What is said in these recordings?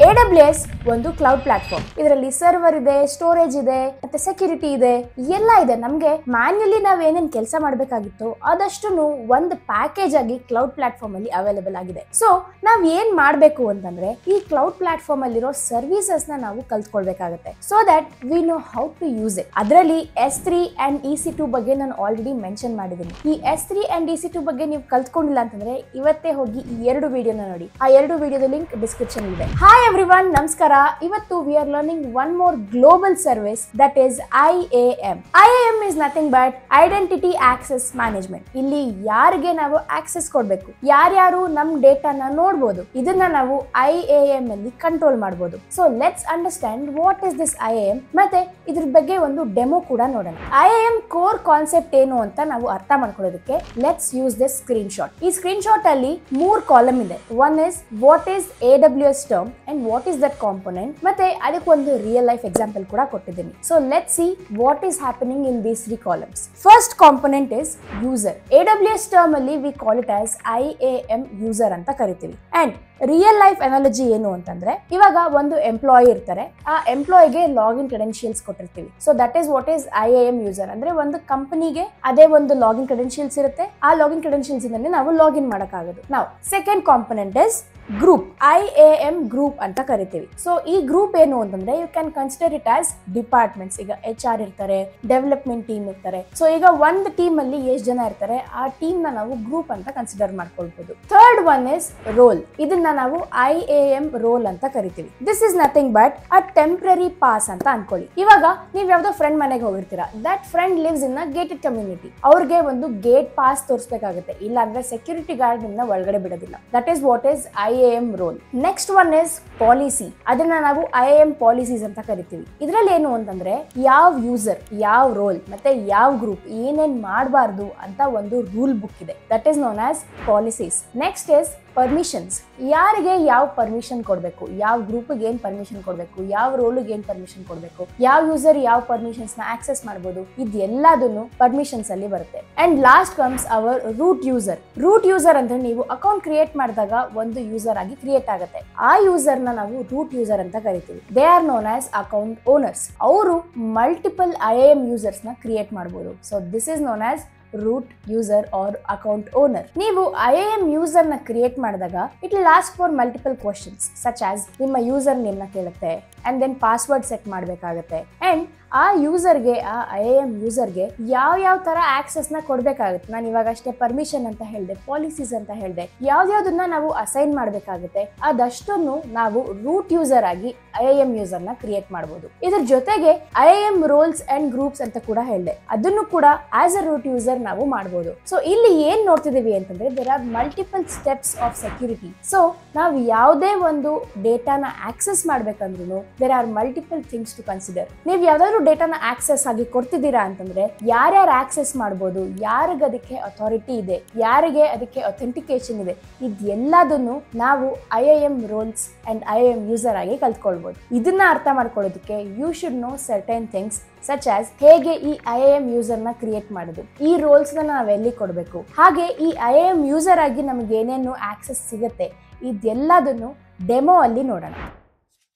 AWS ಒಂದು cloud platform. ಇದರಲ್ಲಿ server ಇದೆ, ಸ್ಟೋರೇಜ್ ಇದೆ, ಮತ್ತೆ ಸೆಕ್ಯೂರಿಟಿ ಇದೆ, ಎಲ್ಲ ಇದೆ. ನಮ್ಗೆ ಮ್ಯಾನ್ಯಲಿ ನಾವ್ ಏನೇನ್ ಕೆಲಸ ಮಾಡ್ಬೇಕಾಗಿತ್ತು ಅದಷ್ಟನ್ನು ಒಂದು ಪ್ಯಾಕೇಜ್ ಆಗಿ ಕ್ಲೌಡ್ ಪ್ಲಾಟ್ಫಾರ್ಮ್ ಅಲ್ಲಿ ಅವೈಲೇಬಲ್ ಆಗಿದೆ. ಸೊ ನಾವ್ ಏನ್ ಮಾಡ್ಬೇಕು ಅಂತಂದ್ರೆ ಈ ಕ್ಲೌಡ್ ಪ್ಲಾಟ್ಫಾರ್ಮ್ ಅಲ್ಲಿರೋ ಸರ್ವಿಸಸ್ ನ ನಾವು ಕಲ್ತ್ಕೊಳ್ಬೇಕಾಗುತ್ತೆ. So that we know how to use it. ಅದರಲ್ಲಿ S3 ಅಂಡ್ EC2 ಬಗ್ಗೆ ನಾನು ಆಲ್ರೆಡಿ ಮೆನ್ಷನ್ ಮಾಡಿದ್ದೀನಿ. ಈ S3 ಅಂಡ್ EC2 ಬಗ್ಗೆ ನೀವು ಕಲ್ತ್ಕೊಂಡಿಲ್ಲ ಅಂತಂದ್ರೆ ಇವತ್ತೇ ಹೋಗಿ ಈ 2 ವಿಡಿಯೋನ ನೋಡಿ. ಆ 2 ವಿಡಿಯೋದ ಲಿಂಕ್ ಡಿಸ್ಕ್ರಿಪ್ಷನ್ ಇದೆ. ಹಾಯ್ ಎವ್ರಿವನ್, ನಮಸ್ಕಾರ. ಇವತ್ತು we are learning one more global service that is IAM. IAM is nothing but identity access management. ಇಲ್ಲಿ ಯಾರಿಗೆ ನಾವು ಆಕ್ಸೆಸ್ ಕೊಡ್ಬೇಕು, ಯಾರ್ಯಾರು ನಮ್ ಡೇಟಾನ ನೋಡ್ಬೋದು, ಇದನ್ನ ನಾವು IAM ಅಲ್ಲಿ ಕಂಟ್ರೋಲ್ ಮಾಡಬಹುದು. So let's understand what is this IAM, ಮತ್ತೆ ಇದ್ರ ಬಗ್ಗೆ ಒಂದು ಡೆಮೋ ಕೂಡ ನೋಡೋಣ. IAM ಕೋರ್ ಕಾನ್ಸೆಪ್ಟ್ ಏನು ಅಂತ ನಾವು ಅರ್ಥ ಮಾಡ್ಕೊಳ್ಳೋದಕ್ಕೆ let's use this screenshot. ಈ ಸ್ಕ್ರೀನ್ ಶಾಟ್ ಅಲ್ಲಿ 3 ಕಾಲಮ್ ಇದೆ. One is what is AWS term and what is that component, ಮತ್ತೆ ಅದಕ್ಕೆ ಒಂದು ರಿಯಲ್ ಲೈಫ್ ಎಕ್ಸಾಂಪಲ್ ಕೂಡ ಕೊಟ್ಟಿದ್ದೀನಿ. So let's see what is happening in these 3 columns. First component is user. AWS term ಅಲ್ಲಿ we call it as IAM user ಅಂತ ಕರಿತೀವಿ. And real life analogy ಏನು ಅಂತಂದ್ರೆ, ಇವಾಗ ಒಂದು ಎಂಪ್ಲಾಯಿ ಇರ್ತಾರೆ, ಆ ಎಂಪ್ಲಾಯಿಗೆ ಲಾಗಿನ್ ಕ್ರೆಡೆನ್ಶಿಯಲ್ಸ್ ಕೊಟ್ಟಿರ್ತೀವಿ. So that is what is IAM user. ಅಂದ್ರೆ ಒಂದು ಕಂಪನಿಗೆ ಅದೇ ಒಂದು ಲಾಗಿನ್ ಕ್ರೆಡೆನ್ಶಿಯಲ್ಸ್ ಇರುತ್ತೆ, ಆ ಲಾಗಿನ್ ಕ್ರೆಡೆನ್ಶಿಯಲ್ಸ್ ಇಂದ ನಾವು ಲಾಗಿನ್ ಮಾಡಕ್ಕಾಗೋದು. ನಾವು second component is group. IAM group ಅಂತ ಕರಿತೀವಿ. ಸೊ ಈ ಗ್ರೂಪ್ ಏನು ಅಂತಂದ್ರೆ you can consider it as departments. ಈಗ HR ಇರ್ತಾರೆ, ಡೆವಲಪ್ಮೆಂಟ್ ಟೀಮ್ ಇರ್ತಾರೆ. ಸೊ ಈಗ ಒಂದು ಟೀಮ್ ಅಲ್ಲಿ ಎಷ್ಟು ಜನ ಇರ್ತಾರೆ, ಆ ಟೀಮ್ ನ ನಾವು ಗ್ರೂಪ್ ಅಂತ ಕನ್ಸಿಡರ್ ಮಾಡ್ಕೊಳ್ಬಹುದು. Third one is role. ಇದನ್ನ ನಾವು IAM ರೋಲ್ ಅಂತ ಕರಿತೀವಿ. This is nothing but a temporary pass ಅಂತ ಅನ್ಕೊಳ್ಳಿ. ಇವಾಗ ನೀವ್ ಯಾವ್ದೋ ಫ್ರೆಂಡ್ ಮನೆಗೆ ಹೋಗಿರ್ತೀರಾ, that friend lives in a gated community. ಅವ್ರಿಗೆ ಒಂದು ಗೇಟ್ ಪಾಸ್ ತೋರಿಸಬೇಕಾಗುತ್ತೆ, ಇಲ್ಲ ಅಂದ್ರೆ ಸೆಕ್ಯೂರಿಟಿ ಗಾರ್ಡ್ ನಿಮ್ನ ಒಳಗಡೆ ಬಿಡೋದಿಲ್ಲ. That is what is IAM role. Next one is policy. ಅದನ್ನ ನಾವು IAM ಪಾಲಿಸೀಸ್ ಅಂತ ಕರಿತೀವಿ. ಇದ್ರಲ್ಲಿ ಏನು ಅಂತಂದ್ರೆ ಯಾವ ಯೂಸರ್, ಯಾವ ರೋಲ್, ಮತ್ತೆ ಯಾವ ಗ್ರೂಪ್ ಏನೇನ್ ಮಾಡಬಾರ್ದು ಅಂತ ಒಂದು ರೂಲ್ ಬುಕ್ ಇದೆ. That is known as policies. Next is permissions. ಯಾರಿಗೆ ಯಾವ ಪರ್ಮಿಷನ್ ಕೊಡಬೇಕು, ಯಾವ ಗ್ರೂಪ್ಗೆ ಏನ್ ಪರ್ಮಿಷನ್ ಕೊಡಬೇಕು, ಯಾವ ರೋಲ್ಗೆ ಏನ್ ಪರ್ಮಿಷನ್ ಕೊಡಬೇಕು, ಯಾವ ಯೂಸರ್ ಯಾವ ಪರ್ಮಿಷನ್ಸ್ ನ ಆಕ್ಸೆಸ್ ಮಾಡಬಹುದು, ಇದೆಲ್ಲದನ್ನು ಪರ್ಮಿಷನ್ಸ್ ಅಲ್ಲಿ ಬರುತ್ತೆ. And last comes our root user. Root user ಅಂದ್ರೆ ನೀವು ಅಕೌಂಟ್ ಕ್ರಿಯೇಟ್ ಮಾಡಿದಾಗ ಒಂದು ಯೂಸರ್ ಆಗಿ ಕ್ರಿಯೇಟ್ ಆಗುತ್ತೆ. ಆ ಯೂಸರ್ ನ ನಾವು ರೂಟ್ ಯೂಸರ್ ಅಂತ ಕರಿತೀವಿ. They are known as account owners. ಅವರು ಮಲ್ಟಿಪಲ್ IAM ಯೂಸರ್ಸ್ ನ ಕ್ರಿಯೇಟ್ ಮಾಡಬಹುದು. So this is known as root user or account owner. ನೀವು IAM ಯೂಸರ್ ನ ಕ್ರಿಯೇಟ್ ಮಾಡಿದಾಗ it will ask for multiple questions such as ನಿಮ್ಮ user name ನ ಕೇಳುತ್ತೆ, and then password set ಮಾಡಬೇಕಾಗುತ್ತೆ. And ಆ ಯೂಸರ್ಗೆ, ಆ IAM ಯೂಸರ್ಗೆ ಯಾವ ತರ ಆಕ್ಸೆಸ್ ನ ಕೊಡ್ಬೇಕಾಗುತ್ತೆ. ನಾನು ಇವಾಗ ಅಷ್ಟೇ ಪರ್ಮಿಷನ್ ಅಂತ ಹೇಳಿದೆ, ಪಾಲಿಸೀಸ್ ಅಂತ ಹೇಳಿದೆ, ಯಾವ್ದನ್ನ ನಾವು ಅಸೈನ್ ಮಾಡಬೇಕಾಗುತ್ತೆ ಅದಷ್ಟನ್ನು ನಾವು ರೂಟ್ ಯೂಸರ್ ಆಗಿ IAM ಯೂಸರ್ ನ ಕ್ರಿಯೇಟ್ ಮಾಡಬಹುದು. ಇದ್ರ ಜೊತೆಗೆ IAM ರೋಲ್ಸ್ ಅಂಡ್ ಗ್ರೂಪ್ಸ್ ಅಂತ ಕೂಡ ಹೇಳಿದೆ, ಅದನ್ನು ಕೂಡ ಆಸ್ ಅ ರೂಟ್ ಯೂಸರ್ ನಾವು ಮಾಡಬಹುದು. ಸೊ ಇಲ್ಲಿ ಏನ್ ನೋಡ್ತಿದೀವಿ ಅಂತಂದ್ರೆ there are multiple steps of security. So ನಾವು ಯಾವುದೇ ಒಂದು ಡೇಟಾನ ಆಕ್ಸೆಸ್ ಮಾಡ್ಬೇಕಂದ್ರೂ there are multiple things to consider. ನೀವು ಯಾವ್ದಾದ್ರು ಡೇಟಾನ ಆಕ್ಸೆಸ್ ಆಗಿ ಕೊಡ್ತಿದ್ದೀರಾ ಅಂತಂದ್ರೆ ಯಾರ್ಯಾರು ಆಕ್ಸೆಸ್ ಮಾಡಬಹುದು, ಯಾರಿಗೆ ಅದಕ್ಕೆ ಅಥಾರಿಟಿ ಇದೆ, ಯಾರಿಗೆ ಅದಕ್ಕೆ ಅಥೆಂಟಿಕೇಶನ್ ಇದೆ, ಇದೆಲ್ಲದನ್ನು ನಾವು IAM roles and IAM user ಆಗಿ ಕಲ್ತ್ಕೊಳ್ಬಹುದು. ಇದನ್ನ ಅರ್ಥ ಮಾಡ್ಕೊಳ್ಳೋದಕ್ಕೆ you should know certain things such as ಹೇಗೆ ಈ IAM ಯೂಸರ್ ನ ಕ್ರಿಯೇಟ್ ಮಾಡೋದು, ಈ ರೋಲ್ಸ್ ನ ನಾವು ಎಲ್ಲಿ ಕೊಡಬೇಕು, ಹಾಗೆ ಈ IAM ಯೂಸರ್ ಆಗಿ ನಮ್ಗೆ ಏನೇನು ಆಕ್ಸೆಸ್ ಸಿಗುತ್ತೆ, ಇದೆಲ್ಲದನ್ನು ಡೆಮೋ ಅಲ್ಲಿ ನೋಡೋಣ.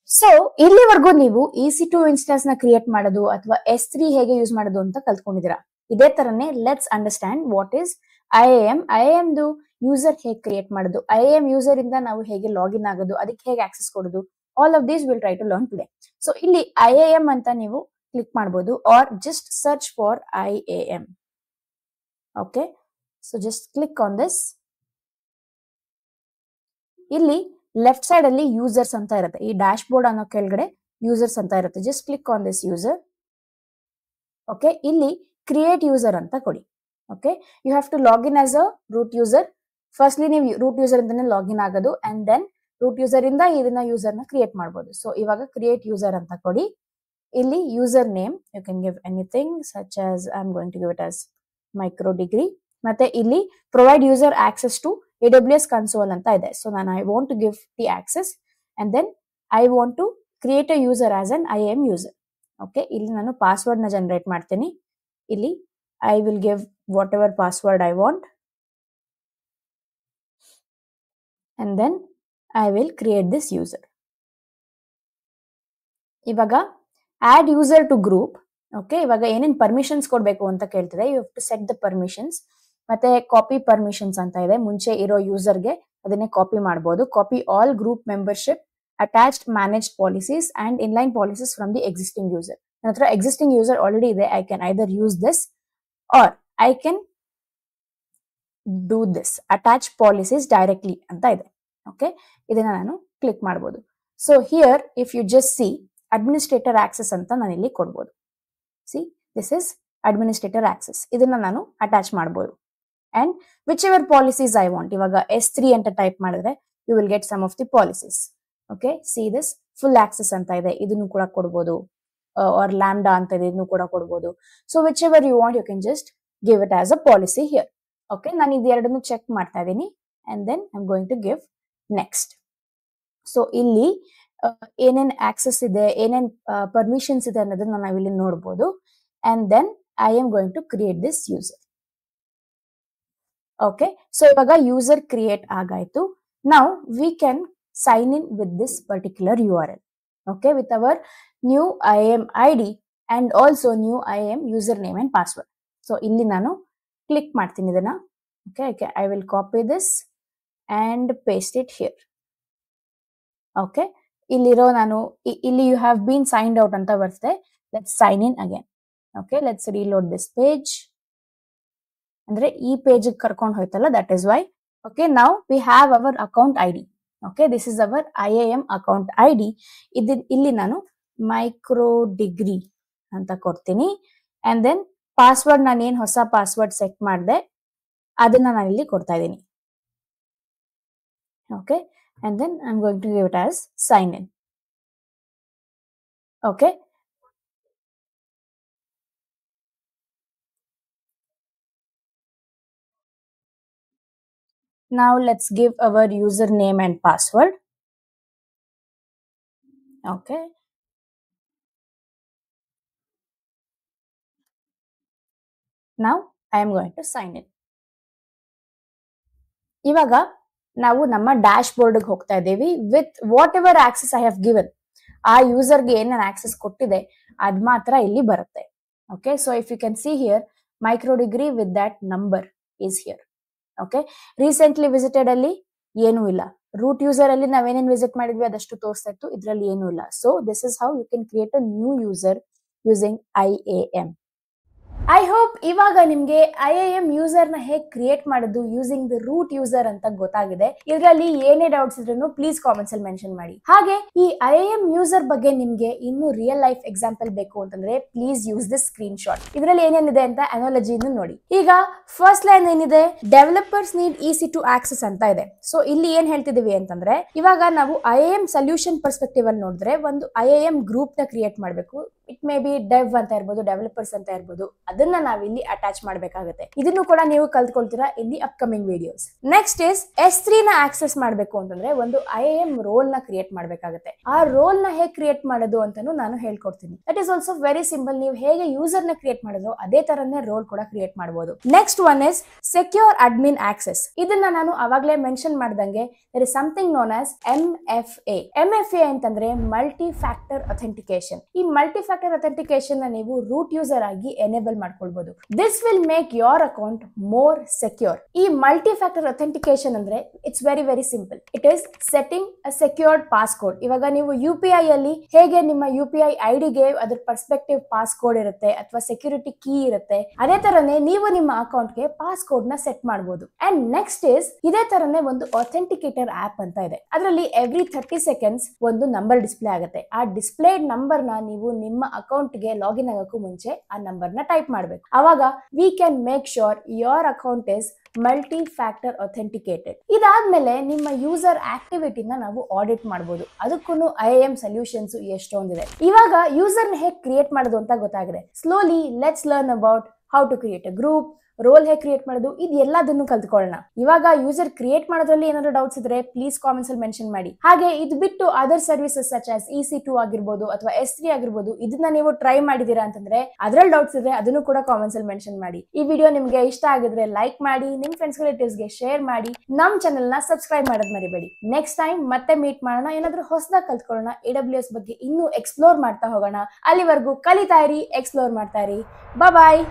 ಸೊ ಇಲ್ಲಿವರೆಗೂ ನೀವು EC2 ಇನ್ಸ್ಟೆನ್ಸ್ ನ ಕ್ರಿಯೇಟ್ ಮಾಡೋದು ಅಥವಾ S3 ಹೇಗೆ ಯೂಸ್ ಮಾಡೋದು ಅಂತ ಕಲ್ತ್ಕೊಂಡಿದ್ದೀರಾ. ಇದೇ ತರನೇ let's understand what is IAM. IAM ದು ಯೂಸರ್ ಹೇಗೆ ಕ್ರಿಯೇಟ್ ಮಾಡೋದು, IAM ಯೂಸರ್ ಇಂದ ನಾವು ಹೇಗೆ ಲಾಗಿನ್ ಆಗೋದು, ಅದಕ್ಕೆ ಹೇಗೆ ಆಕ್ಸೆಸ್ ಕೊಡೋದು, all of these will try to learn today. So ಇಲ್ಲಿ IAM ಅಂತ ನೀವು ಕ್ಲಿಕ್ ಮಾಡಬಹುದು or just search for IAM. Okay, so just click on this. ಇಲ್ಲಿ ಲೆಫ್ಟ್ ಸೈಡ್ ಅಲ್ಲಿ ಯೂಸರ್ಸ್ ಅಂತ ಇರುತ್ತೆ, ಈ ಡ್ಯಾಶ್ ಬೋರ್ಡ್ ಅನ್ನೋ ಕೆಳಗಡೆ ಯೂಸರ್ಸ್ ಅಂತ ಇರುತ್ತೆ. Just click on this user. Okay, ಇಲ್ಲಿ ಕ್ರಿಯೇಟ್ ಯೂಸರ್ ಅಂತ ಕೊಡಿ. Okay, you have to login as a root user. Firstly ನೀವು ರೂಟ್ ಯೂಸರ್ ಇಂದಾನೆ ಲಾಗಿನ್ ಆಗೋದು, ಅಂಡ್ ದೆನ್ ರೂಟ್ ಯೂಸರ್ ಇಂದ ಇದನ್ನ ಯೂಸರ್ ನ ಕ್ರಿಯೇಟ್ ಮಾಡಬಹುದು. ಸೊ ಇವಾಗ ಕ್ರಿಯೇಟ್ ಯೂಸರ್ ಅಂತ ಕೊಡಿ. ಇಲ್ಲಿ user name you can give anything such as I am going to give it as micro degree. ಮತ್ತೆ ಇಲ್ಲಿ provide user access to AWS console ಅಂತ ಇದೆ. ಸೊ ನಾನು I want to give the access and then I want to create a user as an IAM user. Okay, ಇಲ್ಲಿ ನಾನು password ನ generate ಮಾಡ್ತೀನಿ. ಇಲ್ಲಿ I will give whatever password I want and then I will create this user. ಇವಾಗ add user to group. Okay, ಇವಾಗ ಏನೇನ್ permissions ಕೊಡ್ಬೇಕು ಅಂತ ಕೇಳ್ತಿದೆ. You have to set the permissions. ಮತ್ತೆ ಕಾಪಿ ಪರ್ಮಿಷನ್ಸ್ ಅಂತ ಇದೆ, ಮುಂಚೆ ಇರೋ ಯೂಸರ್ಗೆ ಅದನ್ನೇ ಕಾಪಿ ಮಾಡಬಹುದು. Copy all group membership, attached managed policies and inline policies from the existing user. ನನ್ನ ಹತ್ರ ಎಕ್ಸಿಸ್ಟಿಂಗ್ ಯೂಸರ್ ಆಲ್ರೆಡಿ ಇದೆ. I can either use this or I can do this attach policies directly ಅಂತ ಇದೆ. Okay, ಇದನ್ನ ನಾನು click ಮಾಡಬಹುದು. So here if you just see administrator access ಅಂತ ನಾನು ಇಲ್ಲಿ ಕೊಡ್ಬೋದು. See, this is administrator access. ಇದನ್ನ ನಾನು ಅಟ್ಯಾಚ್ ಮಾಡಬಹುದು. And whichever policies I want, ಇವಾಗ S3 ಅಂತ ಟೈಪ್ ಮಾಡಿದ್ರೆ you will get some of the policies. Okay, see this full access ಅಂತ ಇದೆ, ಇದನ್ನು ಕೂಡ ಕೊಡ್ಬೋದು. ಆರ್ ಲ್ಯಾಂಡಾ ಅಂತ ಇದೆ, ಇದನ್ನು ಕೂಡ ಕೊಡ್ಬೋದು. So whichever you want you can just give it as a policy here. Okay, ನಾನು ಇದು ಎರಡನ್ನು ಚೆಕ್ ಮಾಡ್ತಾ ಇದ್ದೀನಿ. And then I am going to give next. So ಇಲ್ಲಿ ಏನೇನ್ ಆಕ್ಸೆಸ್ ಇದೆ, ಏನೇನ್ ಪರ್ಮಿಷನ್ಸ್ ಇದೆ ಅನ್ನೋದನ್ನ ನಾವಿಲ್ಲಿ ನೋಡ್ಬೋದು. And then I am going to create this user. Okay, so ಇವಾಗ ಯೂಸರ್ ಕ್ರಿಯೇಟ್ ಆಗಾಯ್ತು. Now we can sign in with this particular URL. Okay, with our new IAM ID and also new IAM user name and password. So ಇಲ್ಲಿ ನಾನು click ಮಾಡ್ತೀನಿ ಇದನ್ನ. Okay, I will copy this and paste it here. Okay, ಇಲ್ಲಿರೋ ನಾನು ಇಲ್ಲಿ you have been signed out ಅಂತ ಬರ್ತದೆ. Let's sign in again. Okay, let's reload this page. ಅಂದ್ರೆ ಈ ಪೇಜ್ ಕರ್ಕೊಂಡು ಹೋಯ್ತಲ್ಲ, that is why. Okay, now we have our account ID. Okay, this is our IAM account ID. ಇಲ್ಲಿ ನಾನು micro degree ಅಂತ ಕೊಡ್ತೀನಿ. ಅಂಡ್ ದೆನ್ ಪಾಸ್ವರ್ಡ್ ನಾನು ಏನ್ ಹೊಸ ಪಾಸ್ವರ್ಡ್ ಸೆಟ್ ಮಾಡಿದೆ ಅದನ್ನ ನಾನು ಇಲ್ಲಿ ಕೊಡ್ತಾ ಇದ್ದೀನಿ. Okay, and then I'm going to give it as sign in. Okay, now let's give our username and password. Okay, now I am going to sign in. ಇವಾಗ ನಾವು ನಮ್ಮ ಡ್ಯಾಶ್ ಬೋರ್ಡ್ ಹೋಗ್ತಾ ಇದ್ದೀವಿ with what ever access I have given. ಆ ಯೂಸರ್ಗೆ ಏನ್ ನಾನು access ಕೊಟ್ಟಿದೆ ಅದ್ ಮಾತ್ರ ಇಲ್ಲಿ ಬರುತ್ತೆ. Okay, so if you can see here micro degree with that number is here. Okay, recently visited ಅಲ್ಲಿ ಏನೂ ಇಲ್ಲ. ರೂಟ್ ಯೂಸರ್ ಅಲ್ಲಿ ನಾವೇನೇನ್ ವಿಸಿಟ್ ಮಾಡಿದ್ವಿ ಅದಷ್ಟು ತೋರಿಸ್ತಾ ಇತ್ತು, ಇದ್ರಲ್ಲಿ ಏನೂ ಇಲ್ಲ. So this is how you can create a new user using IAM. I hope ಇವಾಗ ನಿಮ್ಗೆ IAM ಯೂಸರ್ ನ ಹೇಗೆ ಕ್ರಿಯೇಟ್ ಮಾಡೋದು ಯೂಸಿಂಗ್ ದ ರೂಟ್ ಯೂಸರ್ ಅಂತ ಗೊತ್ತಾಗಿದೆ. ಇದರಲ್ಲಿ ಏನೇ ಡೌಟ್ಸ್ ಇದ್ರೂ ಪ್ಲೀಸ್ ಕಾಮೆಂಟ್ಸ್ ಅಲ್ಲಿ ಮೆನ್ಷನ್ ಮಾಡಿ. ಹಾಗೆ ಈ IAM ಯೂಸರ್ ಬಗ್ಗೆ ನಿಮ್ಗೆ ಇನ್ನೂ ರಿಯಲ್ ಲೈಫ್ ಎಕ್ಸಾಂಪಲ್ ಬೇಕು ಅಂತಂದ್ರೆ please use this screenshot. ಇದರಲ್ಲಿ ಏನೇನಿದೆ ಅಂತ ಅನಾಲಜಿ ನೋಡಿ. ಈಗ ಫಸ್ಟ್ ಲೈನ್ ಏನಿದೆ, developers need easy to access ಅಂತ ಇದೆ. ಸೊ ಇಲ್ಲಿ ಏನ್ ಹೇಳ್ತಿದೀವಿ ಅಂತಂದ್ರೆ, ಇವಾಗ ನಾವು IAM ಸೊಲ್ಯೂಷನ್ ಪರ್ಸ್ಪೆಕ್ಟಿವ್ ಅಲ್ಲಿ ನೋಡಿದ್ರೆ ಒಂದು IAM ಗ್ರೂಪ್ ನ ಕ್ರಿಯೇಟ್ ಮಾಡಬೇಕು. ಇಟ್ ಮೇ ಬಿ ಡೆವ್ ಅಂತ ಇರ್ಬೋದು, ಡೆವಲಪರ್ಸ್ ಅಂತ ಇರ್ಬೋದು, ಅದನ್ನ ನಾವಿಲ್ಲಿ ಅಟ್ಯಾಚ್ ಮಾಡಬೇಕಾಗುತ್ತೆ. ಇದನ್ನು ಕೂಡ ನೀವು ಕಲ್ತ್ಕೊಳ್ತೀರಾ in the upcoming videos. Next is S3 ನ ಆಕ್ಸೆಸ್ ಮಾಡಬೇಕು ಅಂತಂದ್ರೆ ಒಂದು IAM ರೋಲ್ ನ ಕ್ರಿಯೇಟ್ ಮಾಡಬೇಕಾಗುತ್ತೆ. ಆ ರೋಲ್ ನ ಹೇಗೆ ಕ್ರಿಯೇಟ್ ಮಾಡೋದು ಅಂತಾನು ನಾನು ಹೇಳ್ಕೊಡ್ತೀನಿ. That is also very simple. ನೀವು ಹೇಗೆ ಯೂಸರ್ ನ ಕ್ರಿಯೇಟ್ ಮಾಡೋದು ಅದೇ ತರನೇ ರೋಲ್ ಕೂಡ ಕ್ರಿಯೇಟ್ ಮಾಡಬಹುದು. Next one is secure admin access. ಇದನ್ನ ನಾನು ಅವಾಗಲೇ ಮೆನ್ಷನ್ ಮಾಡ್ದಂಗೆ there is something known as MFA. MFA ಅಂತಂದ್ರೆ ಮಲ್ಟಿ ಫ್ಯಾಕ್ಟರ್ ಅಥೆಂಟಿಕೇಶನ್. ಈ ಮಲ್ಟಿ ಫ್ಯಾಕ್ಟರ್ ಅಥೆಂಟಿಕೇಶನ್ ನ ನೀವು ರೂಟ್ ಯೂಸರ್ ಆಗಿ ಎನೇಬಲ್ ಮಾಡ್ಕೊಳ್ಬಹುದು. This will make your account more secure. ಈ ಮಲ್ಟಿ ಫ್ಯಾಕ್ಟರ್ ಅಥೆಂಟಿಕೇಶನ್ ಅಂದ್ರೆ it's very very simple. It is setting a secured pass code. ಇವಾಗ ನೀವು UPI ಅಲ್ಲಿ ಹೇಗೆ ನಿಮ್ಮ UPI ID ಗೆ ಅದ್ರ ಪರ್ಸ್ಪೆಕ್ಟಿವ್ ಪಾಸ್ ಕೋಡ್ ಇರುತ್ತೆ ಅಥವಾ ಸೆಕ್ಯೂರಿಟಿ ಕೀ ಇರುತ್ತೆ, ಅದೇ ತರನೇ ನೀವು ನಿಮ್ಮ ಅಕೌಂಟ್ ಗೆ ಪಾಸ್ ಕೋಡ್ ನ ಸೆಟ್ ಮಾಡಬಹುದು. ಅಂಡ್ ನೆಕ್ಸ್ಟ್ ಇಸ್ ಇದೇ ತರನೇ ಒಂದು ಅಥೆಂಟಿಕೇಟರ್ ಆಪ್ ಅಂತ ಇದೆ. ಅದರಲ್ಲಿ ಎವ್ರಿ 30 ಸೆಕೆಂಡ್ಸ್ ಒಂದು ನಂಬರ್ ಡಿಸ್ಪ್ಲೇ ಆಗುತ್ತೆ. ಆ ಡಿಸ್ಪ್ಲೇಡ್ ನಂಬರ್ ನ ನೀವು ನಿಮ್ಮ ಅಕೌಂಟ್ ಗೆ ಲಾಗಿನ್ ಆಗೋಕ್ಕೂ ಮುಂಚೆ ಆ ನಂಬರ್ ನ ಟೈಪ್ ಮಾಡಬೇಕು. ಅವಾಗ we can make sure your account is multi factor authenticated. ಇದಾದ್ಮೇಲೆ ನಿಮ್ಮ ಯೂಸರ್ ಆಕ್ಟಿವಿಟಿನ ನಾವು ಆಡಿಟ್ ಮಾಡಬಹುದು. ಅದಕ್ಕೂ IAM ಸೊಲ್ಯೂಷನ್ಸ್ ಎಷ್ಟೊಂದಿದೆ. ಇವಾಗ ಯೂಸರ್ ನ ಹೇಗೆ ಕ್ರಿಯೇಟ್ ಮಾಡೋದು ಅಂತ ಗೊತ್ತಾಗಿದೆ. Slowly let's learn about how to create a group, role ಹೇಗೆ ಕ್ರಿಯೇಟ್ ಮಾಡೋದು, ಇದು ಎಲ್ಲದನ್ನು ಕಲ್ತ್ಕೊಳ್ಳೋಣ. ಇವಾಗ ಯೂಸರ್ ಕ್ರಿಯೇಟ್ ಮಾಡೋದ್ರಲ್ಲಿ ಏನಾದ್ರು ಡೌಟ್ಸ್ ಇದ್ರೆ ಪ್ಲೀಸ್ ಕಾಮೆಂಟ್ಸ್ ಅಲ್ಲಿ ಮೆನ್ಷನ್ ಮಾಡಿ. ಹಾಗೆ ಇದು ಬಿಟ್ಟು other services such as EC2 ಆಗಿರ್ಬೋದು ಅಥವಾ S3 ಆಗಿರ್ಬೋದು, ಇದನ್ನ ನೀವು ಟ್ರೈ ಮಾಡಿದೀರಾ ಅಂತಂದ್ರೆ ಅದ್ರಲ್ಲಿ ಡೌಟ್ಸ್ ಇದ್ರೆ ಅದನ್ನು ಕೂಡ ಕಾಮೆಂಟ್ಸ್ ಅಲ್ಲಿ ಮೆನ್ಷನ್ ಮಾಡಿ. ಈ ವಿಡಿಯೋ ನಿಮ್ಗೆ ಇಷ್ಟ ಆಗಿದ್ರೆ ಲೈಕ್ ಮಾಡಿ, ನಿಮ್ ಫ್ರೆಂಡ್ಸ್ ರಿಲೇಟಿವ್ಸ್ ಗೆ ಶೇರ್ ಮಾಡಿ, ನಮ್ ಚಾನೆಲ್ ನ ಸಬ್ಸ್ಕ್ರೈಬ್ ಮಾಡೋದ್ ಮರಿಬೇಡಿ. ನೆಕ್ಸ್ಟ್ ಟೈಮ್ ಮತ್ತೆ ಮೀಟ್ ಮಾಡೋಣ, ಏನಾದ್ರೂ ಹೊಸದಾಗಿ ಕಲ್ತ್ಕೊಳ್ಳೋಣ, AWS ಬಗ್ಗೆ ಇನ್ನೂ ಎಕ್ಸ್ಪ್ಲೋರ್ ಮಾಡ್ತಾ ಹೋಗೋಣ. ಅಲ್ಲಿವರೆಗೂ ಕಲಿತಾ ಇರಿ, ಎಕ್ಸ್ಪ್ಲೋರ್ ಮಾಡ್ತಾ ಇರಿ. ಬಾಯ್.